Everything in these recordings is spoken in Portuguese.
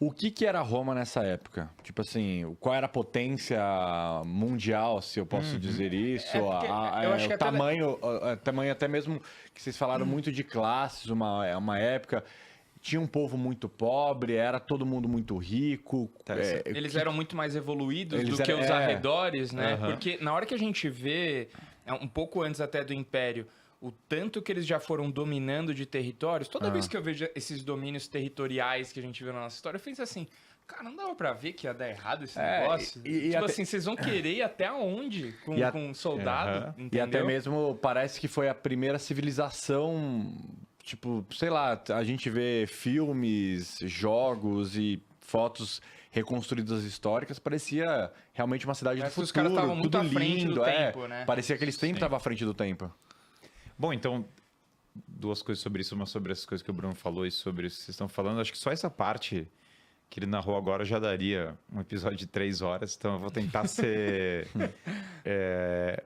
O que era Roma nessa época? Tipo assim, qual era a potência mundial, se eu posso dizer isso? eu acho que O tamanho até mesmo que vocês falaram muito de classes, uma época. Tinha um povo muito pobre, era todo mundo muito rico. Eles eram muito mais evoluídos Eles do que eram- os arredores, né? Aham. Porque na hora que a gente vê, um pouco antes até do Império, o tanto que eles já foram dominando de territórios, toda vez que eu vejo esses domínios territoriais que a gente viu na nossa história, eu penso assim, cara, não dava pra ver que ia dar errado esse negócio? Tipo até- assim, vocês vão querer ir até onde com um soldado, E entendeu? até mesmo parece que foi a primeira civilização, tipo, sei lá, a gente vê filmes, jogos e fotos reconstruídas históricas, parecia realmente uma cidade Parece do que os caras futuro, estavam muito tudo à frente lindo, do tempo, né? Parecia que eles sempre estavam à frente do tempo. Bom, então, duas coisas sobre isso. Uma sobre essas coisas que o Bruno falou e sobre isso que vocês estão falando. Acho que só essa parte que ele narrou agora já daria um episódio de 3 horas. Então, eu vou tentar ser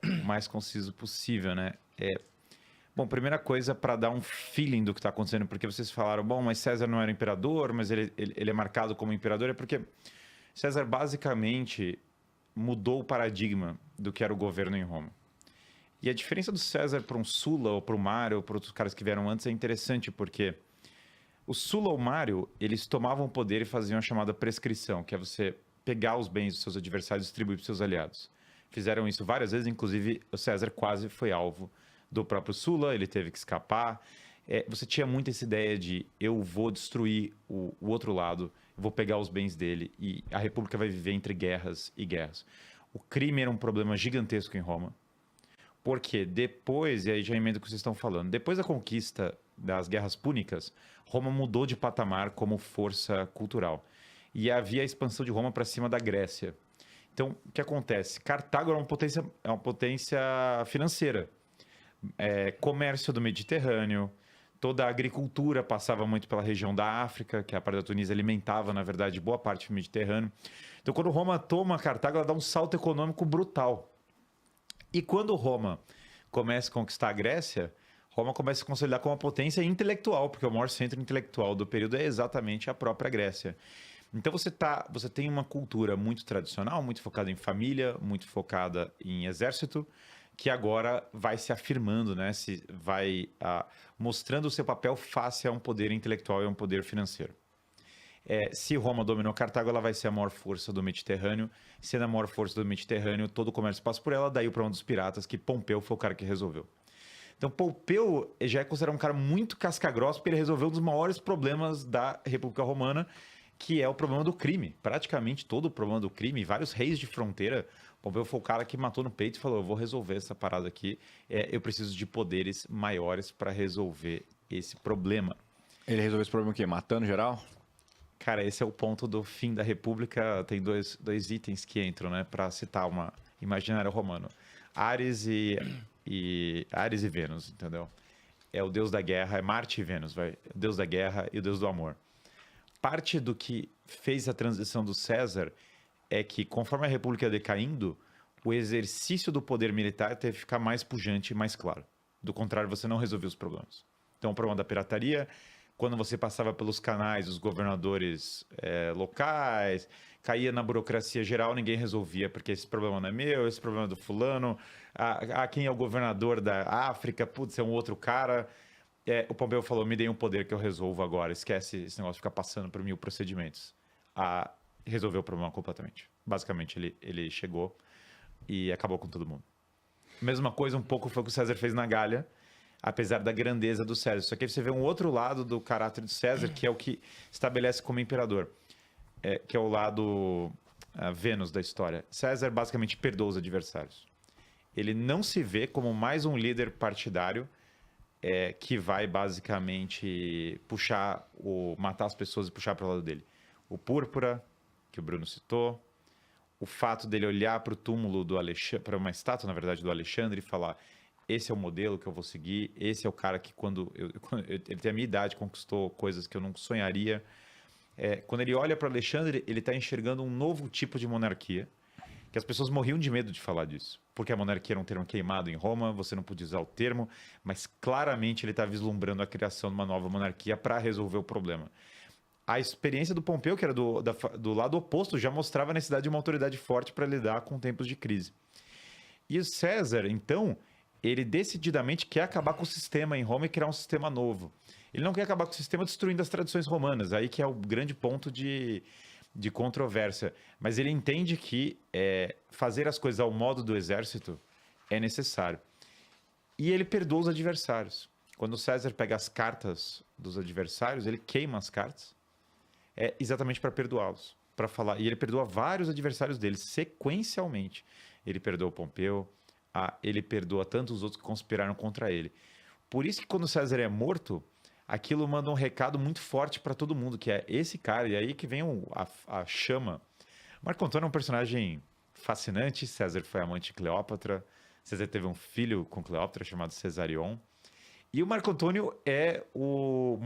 o mais conciso possível, né? Bom, primeira coisa, para dar um feeling do que está acontecendo, porque vocês falaram, bom, mas César não era imperador, mas ele é marcado como imperador, é porque César basicamente mudou o paradigma do que era o governo em Roma. E a diferença do César para um Sulla, ou para o Mário, ou para outros caras que vieram antes é interessante, porque o Sulla ou o Mário, eles tomavam o poder e faziam a chamada prescrição, que é você pegar os bens dos seus adversários e distribuir para os seus aliados. Fizeram isso várias vezes, inclusive o César quase foi alvo do próprio Sulla, ele teve que escapar. Você tinha muito essa ideia de eu vou destruir o outro lado, eu vou pegar os bens dele e a República vai viver entre guerras e guerras. O crime era um problema gigantesco em Roma, porque depois, e aí já emendo o que vocês estão falando, depois da conquista das guerras púnicas, Roma mudou de patamar como força cultural. E havia a expansão de Roma para cima da Grécia. Então, o que acontece? Cartago era uma potência financeira. Comércio do Mediterrâneo, toda a agricultura passava muito pela região da África, que a parte da Tunísia alimentava, na verdade, boa parte do Mediterrâneo. Então, quando Roma toma Cartago, ela dá um salto econômico brutal. E quando Roma começa a conquistar a Grécia, Roma começa a se consolidar como uma potência intelectual, porque o maior centro intelectual do período é exatamente a própria Grécia. Então você tem uma cultura muito tradicional, muito focada em família, muito focada em exército, que agora vai se afirmando, né? Vai mostrando o seu papel face a um poder intelectual e a um poder financeiro. Se Roma dominou Cartago, ela vai ser a maior força do Mediterrâneo. Sendo a maior força do Mediterrâneo, todo o comércio passa por ela, daí o problema dos piratas, que Pompeu foi o cara que resolveu. Então, Pompeu já é considerado um cara muito casca-grossa, porque ele resolveu um dos maiores problemas da República Romana, que é o problema do crime. Praticamente todo o problema do crime, vários reis de fronteira, Pompeu foi o cara que matou no peito e falou, eu vou resolver essa parada aqui, eu preciso de poderes maiores para resolver esse problema. Ele resolveu esse problema o quê? Matando geral? Cara, esse é o ponto do fim da República. Tem dois itens que entram, né, para citar uma imaginário romano. Ares e Vênus, entendeu? É o deus da guerra, é Marte e Vênus, vai. O deus da guerra e o deus do amor. Parte do que fez a transição do César é que, conforme a República ia decaindo, o exercício do poder militar teve que ficar mais pujante e mais claro. Do contrário, você não resolvia os problemas. Então, o problema da pirataria, quando você passava pelos canais, os governadores locais, caía na burocracia geral, ninguém resolvia, porque esse problema não é meu, esse problema é do fulano, quem é o governador da África, putz, é um outro cara. O Pompeu falou, me dê um poder que eu resolvo agora, esquece esse negócio de ficar passando por 1000 procedimentos. Resolveu o problema completamente. Basicamente, ele chegou e acabou com todo mundo. Mesma coisa um pouco foi o que o César fez na Gália, apesar da grandeza do César. Só que aí você vê um outro lado do caráter de César, que é o que estabelece como imperador, que é o lado Vênus da história. César basicamente perdoa os adversários. Ele não se vê como mais um líder partidário que vai basicamente matar as pessoas e puxar para o lado dele. O Púrpura, que o Bruno citou, o fato dele olhar para o túmulo do Alexandre, para uma estátua, na verdade, do Alexandre e falar, esse é o modelo que eu vou seguir, esse é o cara que ele tem a minha idade, conquistou coisas que eu não sonharia. Quando ele olha para Alexandre, ele está enxergando um novo tipo de monarquia, que as pessoas morriam de medo de falar disso, porque a monarquia era um termo queimado em Roma, você não podia usar o termo, mas claramente ele está vislumbrando a criação de uma nova monarquia para resolver o problema. a experiência do Pompeu, que era do lado oposto, já mostrava a necessidade de uma autoridade forte para lidar com tempos de crise. E o César, então, ele decididamente quer acabar com o sistema em Roma e criar um sistema novo. Ele não quer acabar com o sistema destruindo as tradições romanas, aí que é o grande ponto de controvérsia. Mas ele entende que fazer as coisas ao modo do exército é necessário. E ele perdoa os adversários. Quando o César pega as cartas dos adversários, ele queima as cartas, exatamente para perdoá-los, para falar. E ele perdoa vários adversários dele sequencialmente. Ele perdoa o Pompeu, ele perdoa tantos outros que conspiraram contra ele. Por isso que quando César é morto, aquilo manda um recado muito forte para todo mundo, que é esse cara, e aí que vem a chama. Marco Antônio é um personagem fascinante. César foi amante de Cleópatra. César teve um filho com Cleópatra chamado Cesarion. E o Marco Antônio é o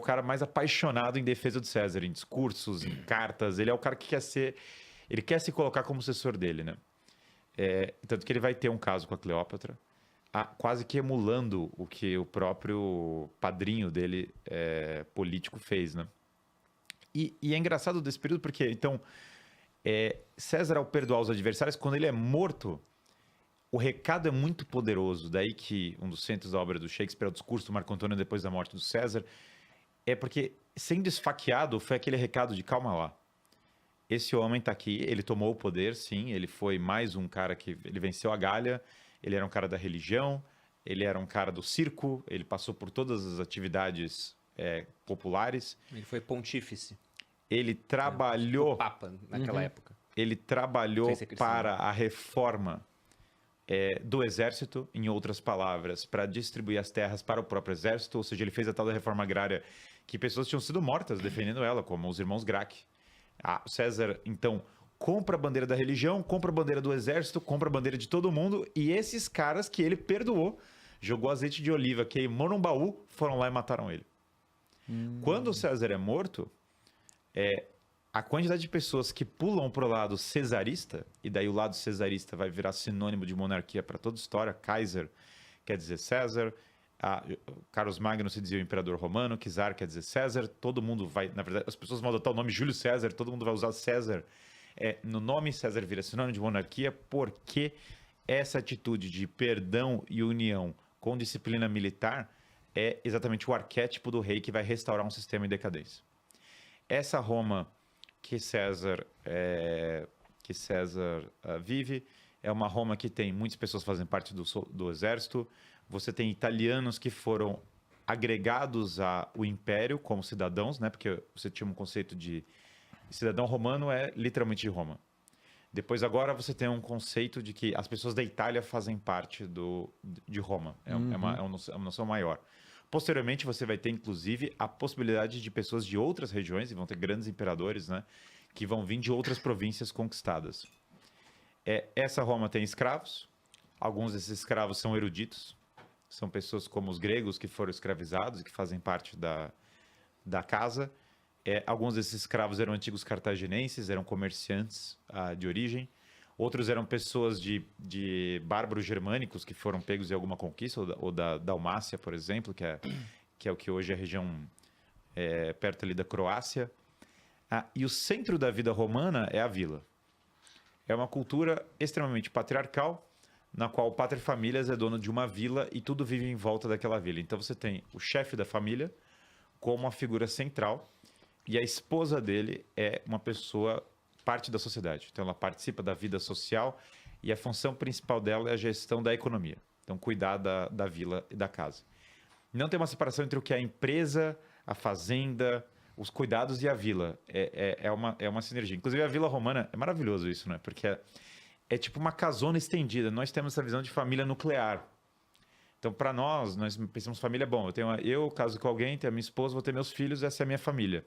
cara mais apaixonado em defesa do César, em discursos, em cartas. Ele é o cara que ele quer se colocar como sucessor dele, né? Tanto que ele vai ter um caso com a Cleópatra, quase que emulando o que o próprio padrinho dele, político, fez, né? E é engraçado desse período porque, então, César, ao perdoar os adversários, quando ele é morto, o recado é muito poderoso. Daí que um dos centros da obra do Shakespeare é o discurso do Marco Antônio depois da morte do César. É porque, sendo esfaqueado, foi aquele recado de calma lá. Esse homem está aqui, ele tomou o poder, sim, ele foi mais um cara que... Ele venceu a Gália, ele era um cara da religião, ele era um cara do circo, ele passou por todas as atividades populares. Ele foi pontífice. Ele trabalhou... O Papa, naquela época. Ele trabalhou para a reforma do exército, em outras palavras, para distribuir as terras para o próprio exército, ou seja, ele fez a tal da reforma agrária que pessoas tinham sido mortas defendendo ela, como os irmãos Gracchi. César, então, compra a bandeira da religião, compra a bandeira do exército, compra a bandeira de todo mundo, e esses caras que ele perdoou, jogou azeite de oliva, queimou num baú, foram lá e mataram ele. Quando o César é morto, a quantidade de pessoas que pulam para o lado cesarista, e daí o lado cesarista vai virar sinônimo de monarquia para toda a história, Kaiser quer dizer César, Carlos Magno se dizia o imperador romano, Czar quer dizer César, todo mundo vai, na verdade, as pessoas vão adotar o nome Júlio César, todo mundo vai usar César no nome, César vira sinônimo de monarquia, porque essa atitude de perdão e união com disciplina militar é exatamente o arquétipo do rei que vai restaurar um sistema em decadência. Essa Roma que César vive é uma Roma que tem muitas pessoas que fazem parte do exército. Você tem italianos que foram agregados ao império como cidadãos, né? Porque você tinha um conceito de cidadão romano literalmente de Roma. Depois agora você tem um conceito de que as pessoas da Itália fazem parte de Roma. É uma noção maior. Posteriormente, você vai ter, inclusive, a possibilidade de pessoas de outras regiões, e vão ter grandes imperadores, né, que vão vir de outras províncias conquistadas. Essa Roma tem escravos. Alguns desses escravos são eruditos. São pessoas como os gregos que foram escravizados e que fazem parte da casa. Alguns desses escravos eram antigos cartaginenses, eram comerciantes de origem. Outros eram pessoas de bárbaros germânicos que foram pegos em alguma conquista, ou da Dalmácia, por exemplo, que é o que hoje é a região perto ali da Croácia. E o centro da vida romana é a vila. É uma cultura extremamente patriarcal, na qual o paterfamilias é dono de uma vila e tudo vive em volta daquela vila. Então você tem o chefe da família como uma figura central e a esposa dele é uma pessoa parte da sociedade. Então ela participa da vida social e a função principal dela é a gestão da economia. Então cuidar da vila e da casa. Não tem uma separação entre o que é a empresa, a fazenda, os cuidados e a vila. É uma sinergia. Inclusive a vila romana, é maravilhoso isso, né? Porque é tipo uma casona estendida. Nós temos essa visão de família nuclear. Então para nós pensamos família, bom, eu caso com alguém, tenho a minha esposa, vou ter meus filhos, essa é a minha família.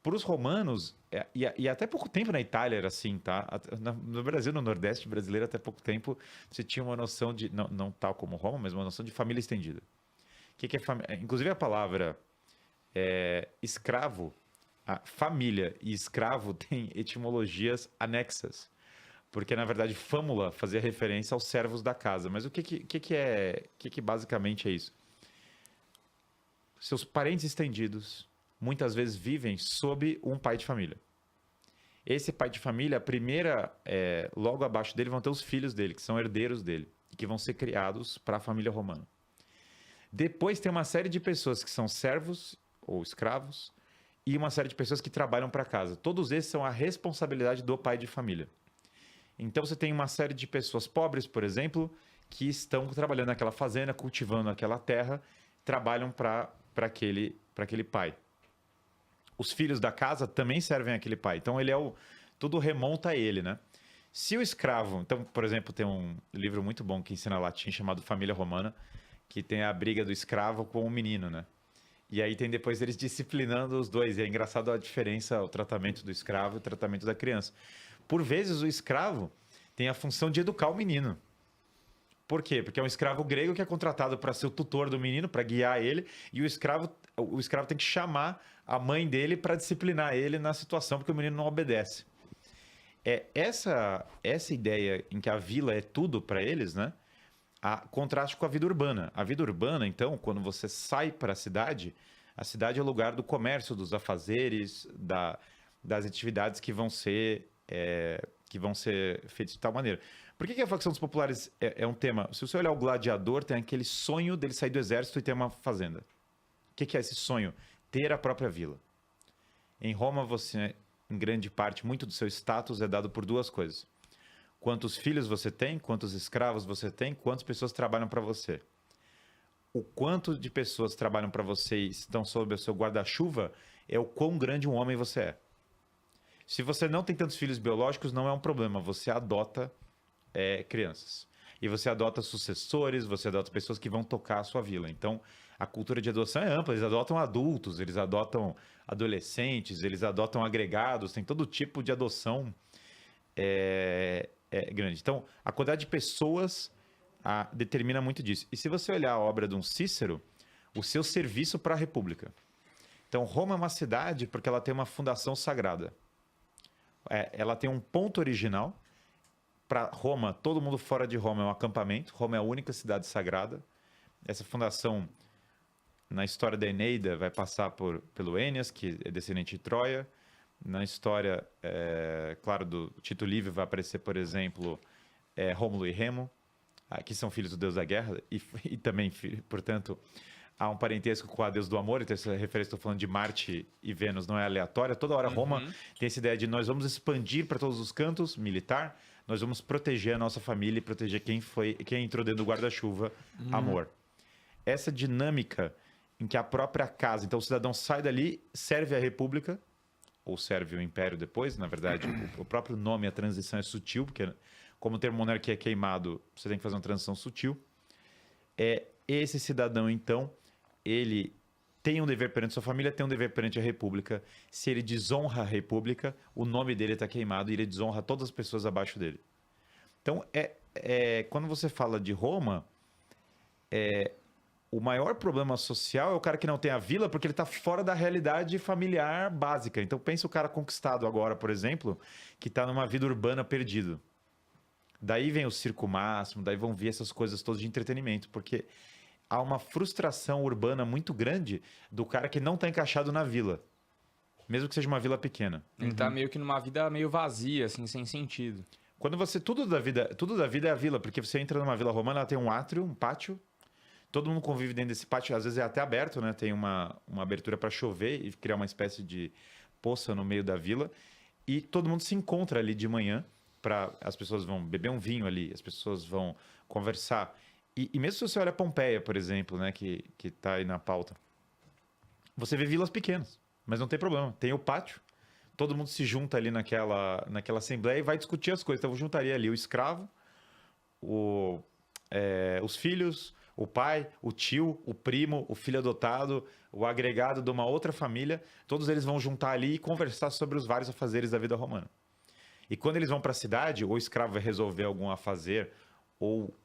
Para os romanos, e até pouco tempo na Itália era assim, tá? No Brasil, no Nordeste brasileiro, até pouco tempo, você tinha uma noção de, não tal como Roma, mas uma noção de família estendida. O que é família? Inclusive a palavra escravo, família e escravo tem etimologias anexas. Porque, na verdade, fâmula fazia referência aos servos da casa. Mas o que basicamente é isso? Seus parentes estendidos, muitas vezes vivem sob um pai de família. Esse pai de família, logo abaixo dele vão ter os filhos dele, que são herdeiros dele, e que vão ser criados para a família romana. Depois tem uma série de pessoas que são servos ou escravos e uma série de pessoas que trabalham para casa. Todos esses são a responsabilidade do pai de família. Então você tem uma série de pessoas pobres, por exemplo, que estão trabalhando naquela fazenda, cultivando aquela terra, trabalham para aquele pai. Os filhos da casa também servem àquele pai. Então tudo remonta a ele, né? Se o escravo... Então, por exemplo, tem um livro muito bom que ensina latim chamado Família Romana, que tem a briga do escravo com o menino, né? E aí tem depois eles disciplinando os dois. E é engraçado a diferença, o tratamento do escravo e o tratamento da criança. Por vezes o escravo tem a função de educar o menino. Por quê? Porque é um escravo grego que é contratado para ser o tutor do menino, para guiar ele, e o escravo tem que chamar a mãe dele para disciplinar ele na situação, porque o menino não obedece. Essa ideia em que a vila é tudo para eles, né? Contraste com a vida urbana. A vida urbana, então, quando você sai para a cidade é o lugar do comércio, dos afazeres, das atividades que vão ser feitas de tal maneira. Por que a facção dos populares é um tema? Se você olhar o gladiador, tem aquele sonho dele sair do exército e ter uma fazenda. O que é esse sonho? Ter a própria vila. Em Roma, você, em grande parte, muito do seu status é dado por duas coisas. Quantos filhos você tem, quantos escravos você tem, quantas pessoas trabalham para você. O quanto de pessoas trabalham para você e estão sob o seu guarda-chuva é o quão grande um homem você é. Se você não tem tantos filhos biológicos, não é um problema. Você adota crianças. E você adota sucessores, você adota pessoas que vão tocar a sua vila. Então, a cultura de adoção é ampla. Eles adotam adultos, eles adotam adolescentes, eles adotam agregados. Tem todo tipo de adoção grande. Então, a quantidade de pessoas determina muito disso. E se você olhar a obra de um Cícero, o seu serviço para a República. Então, Roma é uma cidade porque ela tem uma fundação sagrada. Ela tem um ponto original. Para Roma, todo mundo fora de Roma é um acampamento. Roma é a única cidade sagrada. Essa fundação, na história da Eneida, vai passar pelo Enéas, que é descendente de Troia. Na história, claro, do Tito Livio vai aparecer, por exemplo, Rômulo e Remo, que são filhos do deus da guerra, e também, portanto, há um parentesco com a deus do amor. Então, essa referência, estou falando de Marte e Vênus, não é aleatória. Toda hora Roma tem essa ideia de nós vamos expandir para todos os cantos, militar, nós vamos proteger a nossa família e proteger quem entrou dentro do guarda-chuva, amor. Essa dinâmica em que a própria casa, então o cidadão sai dali, serve a república, ou serve o império depois, na verdade, o próprio nome, a transição é sutil, porque como o termo monarquia é queimado, você tem que fazer uma transição sutil. Esse cidadão, então, ele tem um dever perante sua família, tem um dever perante a república. Se ele desonra a república, o nome dele está queimado e ele desonra todas as pessoas abaixo dele. Então, quando você fala de Roma, o maior problema social é o cara que não tem a vila porque ele está fora da realidade familiar básica. Então, pensa o cara conquistado agora, por exemplo, que está numa vida urbana perdido. Daí vem o circo máximo, daí vão vir essas coisas todas de entretenimento, porque há uma frustração urbana muito grande do cara que não está encaixado na vila, mesmo que seja uma vila pequena. Ele tá meio que numa vida meio vazia, assim, sem sentido. Quando você... Tudo da vida é a vila, porque você entra numa vila romana, ela tem um átrio, um pátio, todo mundo convive dentro desse pátio, às vezes é até aberto, né? Tem uma abertura para chover e criar uma espécie de poça no meio da vila, e todo mundo se encontra ali de manhã. As pessoas vão beber um vinho ali, as pessoas vão conversar. E mesmo se você olha Pompeia, por exemplo, né, que está aí na pauta, você vê vilas pequenas, mas não tem problema. Tem o pátio, todo mundo se junta ali naquela assembleia e vai discutir as coisas. Então, eu juntaria ali o escravo, os filhos, o pai, o tio, o primo, o filho adotado, o agregado de uma outra família. Todos eles vão juntar ali e conversar sobre os vários afazeres da vida romana. E quando eles vão para a cidade, ou o escravo vai resolver algum afazer, ou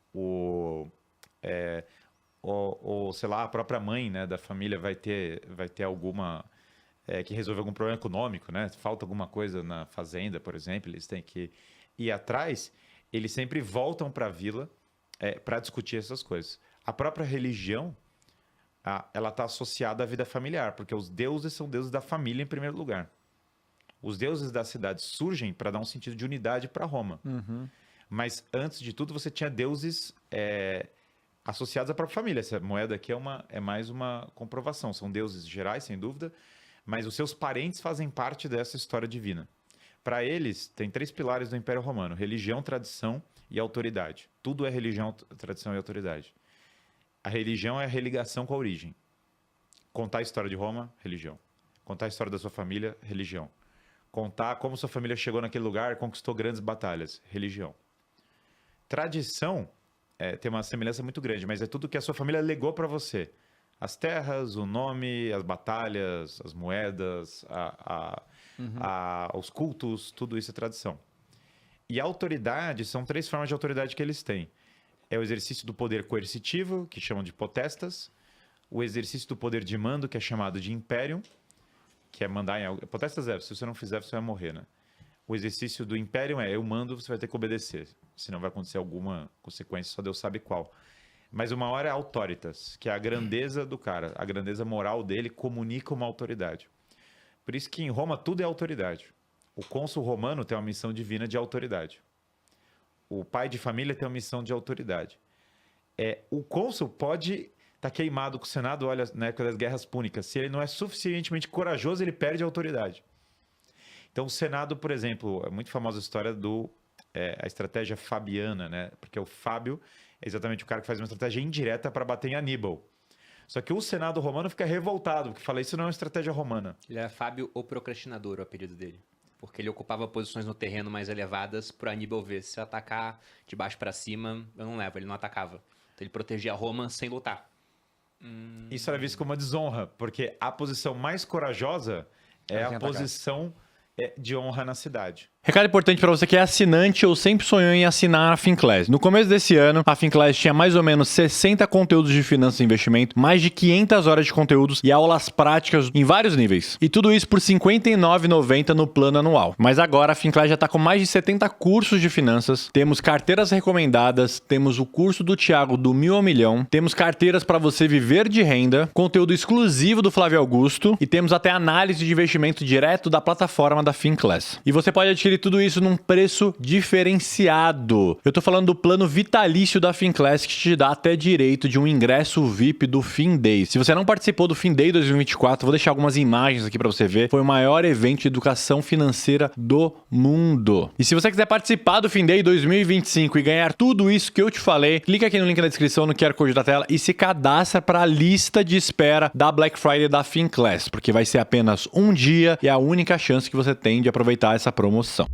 sei lá, a própria mãe, né, da família vai ter alguma... que resolver algum problema econômico, né? Falta alguma coisa na fazenda, por exemplo, eles têm que ir atrás, eles sempre voltam para a vila para discutir essas coisas. A própria religião, ela está associada à vida familiar, porque os deuses são deuses da família em primeiro lugar. Os deuses da cidade surgem para dar um sentido de unidade para Roma. Mas, antes de tudo, você tinha deuses associados à própria família. Essa moeda aqui é mais uma comprovação. São deuses gerais, sem dúvida, mas os seus parentes fazem parte dessa história divina. Para eles, tem 3 pilares do Império Romano: religião, tradição e autoridade. Tudo é religião, tradição e autoridade. A religião é a religação com a origem. Contar a história de Roma, religião. Contar a história da sua família, religião. Contar como sua família chegou naquele lugar, conquistou grandes batalhas, religião. Tradição tem uma semelhança muito grande, mas é tudo que a sua família legou para você. As terras, o nome, as batalhas, as moedas, os cultos, tudo isso é tradição. E a autoridade, são 3 formas de autoridade que eles têm. É o exercício do poder coercitivo, que chamam de potestas. O exercício do poder de mando, que é chamado de imperium, que é mandar em algo. Potestas se você não fizer, você vai morrer, né? O exercício do imperium eu mando, você vai ter que obedecer. Senão vai acontecer alguma consequência, só Deus sabe qual. Mas uma hora é autoritas, que é a grandeza do cara. A grandeza moral dele comunica uma autoridade. Por isso que em Roma tudo é autoridade. O cônsul romano tem uma missão divina de autoridade. O pai de família tem uma missão de autoridade. O cônsul pode estar queimado com o Senado, olha, na época das guerras púnicas. Se ele não é suficientemente corajoso, ele perde a autoridade. Então, o Senado, por exemplo, é muito famosa a história a estratégia fabiana, né? Porque o Fábio é exatamente o cara que faz uma estratégia indireta para bater em Aníbal. Só que o Senado romano fica revoltado, porque fala, isso não é uma estratégia romana. Ele era Fábio o Procrastinador, o apelido dele. Porque ele ocupava posições no terreno mais elevadas para Aníbal ver. Se eu atacar de baixo para cima, eu não levo. Ele não atacava. Então ele protegia Roma sem lutar. Isso era visto como uma desonra, porque a posição mais corajosa é a posição de honra na cidade. Recado importante para você que é assinante ou sempre sonhou em assinar a Finclass. No começo desse ano, a Finclass tinha mais ou menos 60 conteúdos de finanças e investimento, mais de 500 horas de conteúdos e aulas práticas em vários níveis. E tudo isso por R$ 59,90 no plano anual. Mas agora a Finclass já está com mais de 70 cursos de finanças, temos carteiras recomendadas, temos o curso do Thiago do 1000 ao Milhão, temos carteiras para você viver de renda, conteúdo exclusivo do Flávio Augusto e temos até análise de investimento direto da plataforma da Finclass. E você pode adquirir tudo isso num preço diferenciado. Eu tô falando do plano vitalício da Finclass, que te dá até direito de um ingresso VIP do FinDay. Se você não participou do FinDay 2024, vou deixar algumas imagens aqui para você ver. Foi o maior evento de educação financeira do mundo. E se você quiser participar do FinDay 2025 e ganhar tudo isso que eu te falei, clica aqui no link na descrição, no QR Code da tela e se cadastra para a lista de espera da Black Friday da Finclass, porque vai ser apenas um dia e é a única chance que você tem de aproveitar essa promoção.